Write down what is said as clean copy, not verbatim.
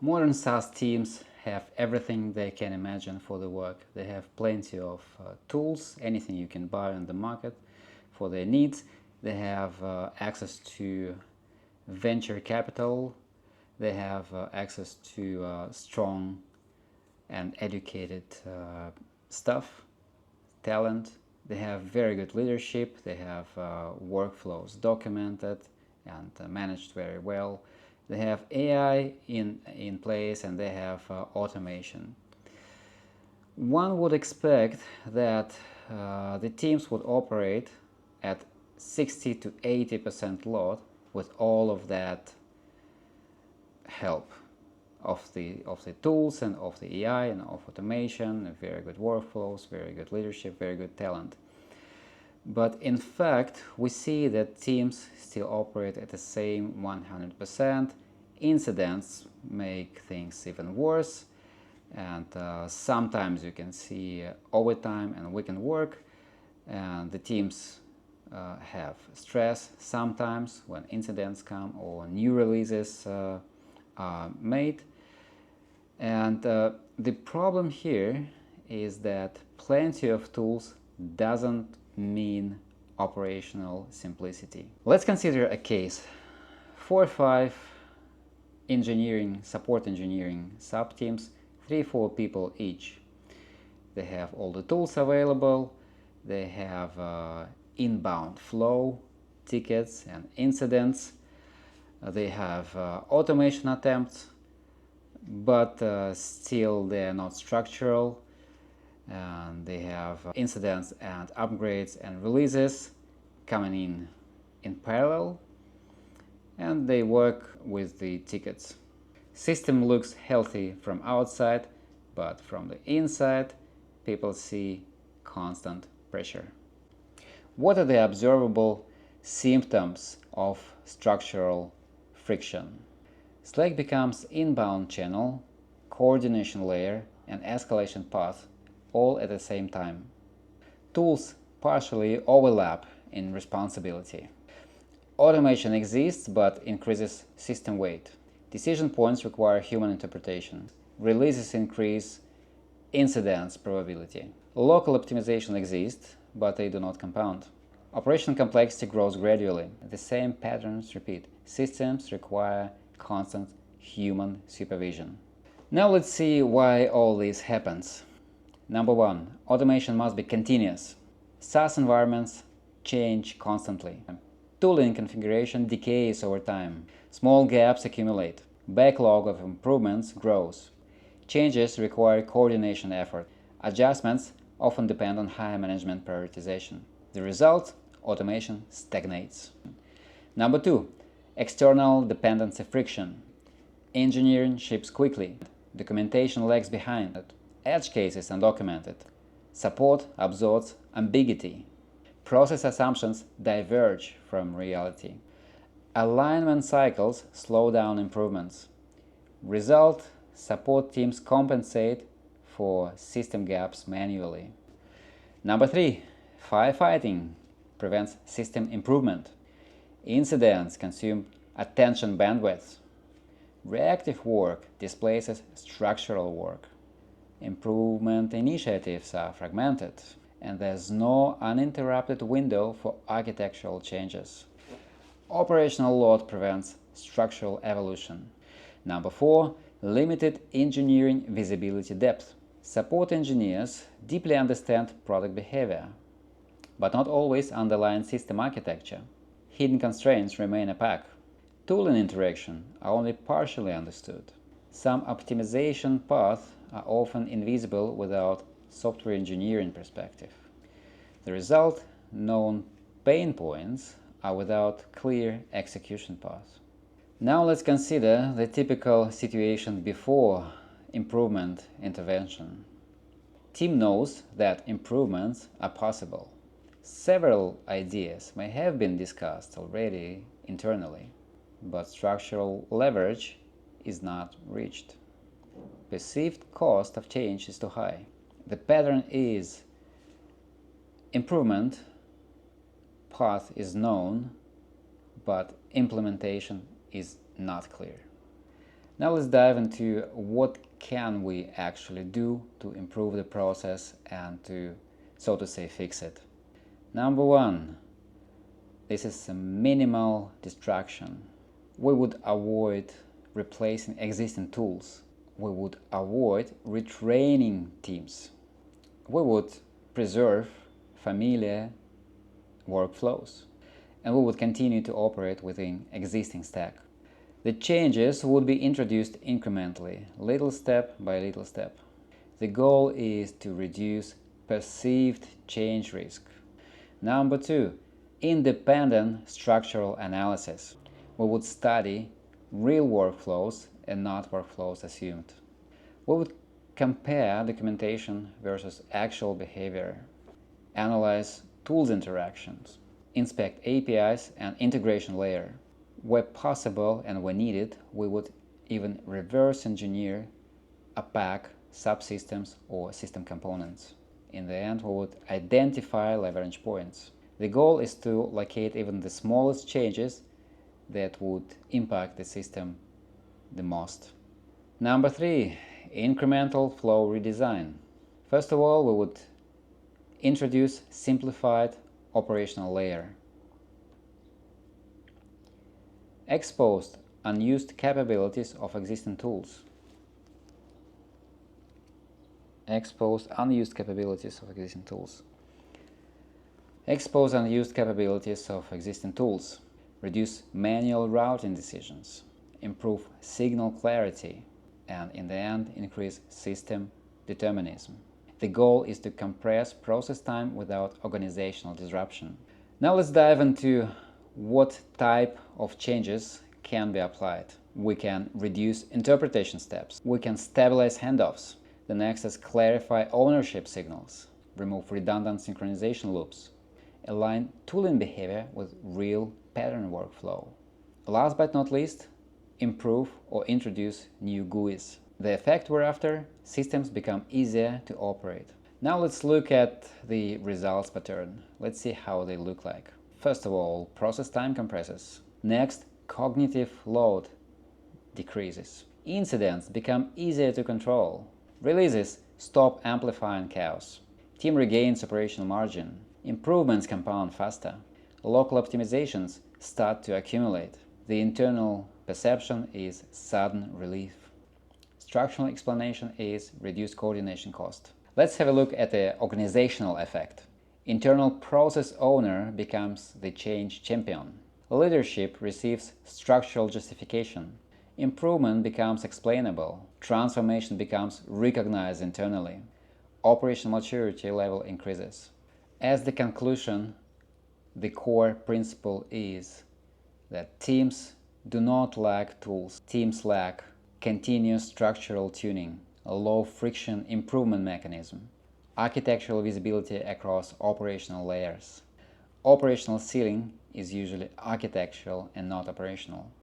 Modern SaaS teams have everything they can imagine for the work. They have plenty of tools, anything you can buy on the market for their needs. They have access to venture capital. They have access to strong and educated staff, talent. They have very good leadership. They have workflows documented and managed very well. They have AI in place, and they have automation. One would expect that the teams would operate at 60 to 80% load with all of that help of the tools and of the AI and of automation, very good workflows, very good leadership, very good talent. But in fact, we see that teams still operate at the same 100%. Incidents make things even worse, and sometimes you can see overtime and weekend work, and the teams have stress sometimes when incidents come or new releases are made. And the problem here is that plenty of tools doesn't mean operational simplicity. Let's consider a case. 4 or 5 support engineering sub-teams, 3-4 people each. They have all the tools available. They have inbound flow, tickets and incidents. They have automation attempts, but still they are not structural. And they have incidents and upgrades and releases coming in parallel, and they work with the tickets. System looks healthy from outside, but from the inside people see constant pressure. What are the observable symptoms of structural friction? Slack becomes inbound channel, coordination layer, and escalation path all at the same time. Tools partially overlap in responsibility. Automation exists but increases system weight. Decision points require human interpretation. Releases increase incidents probability. Local optimization exists, but they do not compound. Operational complexity grows gradually. The same patterns repeat. Systems require constant human supervision. Now let's see why all this happens. Number 1. Automation must be continuous. SaaS environments change constantly. Tooling configuration decays over time. Small gaps accumulate. Backlog of improvements grows. Changes require coordination effort. Adjustments often depend on higher management prioritization. The result? Automation stagnates. Number 2. External dependency friction. Engineering ships quickly. Documentation lags behind. Edge cases undocumented. Support absorbs ambiguity. Process assumptions diverge from reality. Alignment cycles slow down improvements. Result: support teams compensate for system gaps manually. Number 3. Firefighting prevents system improvement. Incidents consume attention bandwidth. Reactive work displaces structural work. Improvement initiatives are fragmented, and there's no uninterrupted window for architectural changes. Operational load prevents structural evolution. Number 4. Limited engineering visibility depth. Support engineers deeply understand product behavior, but not always underlying system architecture. Hidden constraints remain opaque. Tooling interaction are only partially understood. Some optimization paths are often invisible without software engineering perspective. The result: known pain points are without clear execution paths. Now let's consider the typical situation before improvement intervention. Team knows that improvements are possible. Several ideas may have been discussed already internally, but structural leverage is not reached. Perceived cost of change is too high. The pattern is improvement path is known, but implementation is not clear. Now let's dive into what can we actually do to improve the process and to, so to say, fix it. Number one, this is a minimal distraction. We would avoid replacing existing tools. We would avoid retraining teams. We would preserve familiar workflows, and we would continue to operate within existing stack. The changes would be introduced incrementally, little step by little step. The goal is to reduce perceived change risk. Number two, independent structural analysis. We would study real workflows and not workflows assumed. We would compare documentation versus actual behavior, analyze tools interactions, inspect APIs and integration layer. Where possible and when needed, we would even reverse engineer opaque subsystems or system components. In the end, we would identify leverage points. The goal is to locate even the smallest changes that would impact the system the most. Number three, incremental flow redesign. First of all, we would introduce simplified operational layer. Expose unused capabilities of existing tools. Expose unused capabilities of existing tools. Expose unused capabilities of existing tools. Reduce manual routing decisions. Improve signal clarity. And in the end, increase system determinism. The goal is to compress process time without organizational disruption. Now let's dive into what type of changes can be applied. We can reduce interpretation steps. We can stabilize handoffs. The next is clarify ownership signals. Remove redundant synchronization loops. Align tooling behavior with real pattern workflow. Last but not least, improve or introduce new GUIs. The effect we're after, systems become easier to operate. Now let's look at the results pattern. Let's see how they look like. First of all, process time compresses. Next, cognitive load decreases. Incidents become easier to control. Releases stop amplifying chaos. Team regains operational margin. Improvements compound faster. Local optimizations start to accumulate. The internal perception is sudden relief. Structural explanation is reduced coordination cost. Let's have a look at the organizational effect. Internal process owner becomes the change champion. Leadership receives structural justification. Improvement becomes explainable. Transformation becomes recognized internally. Operational maturity level increases. As the conclusion, the core principle is that teams do not lack tools. Teams lack continuous structural tuning, a low-friction improvement mechanism, architectural visibility across operational layers. Operational ceiling is usually architectural and not operational.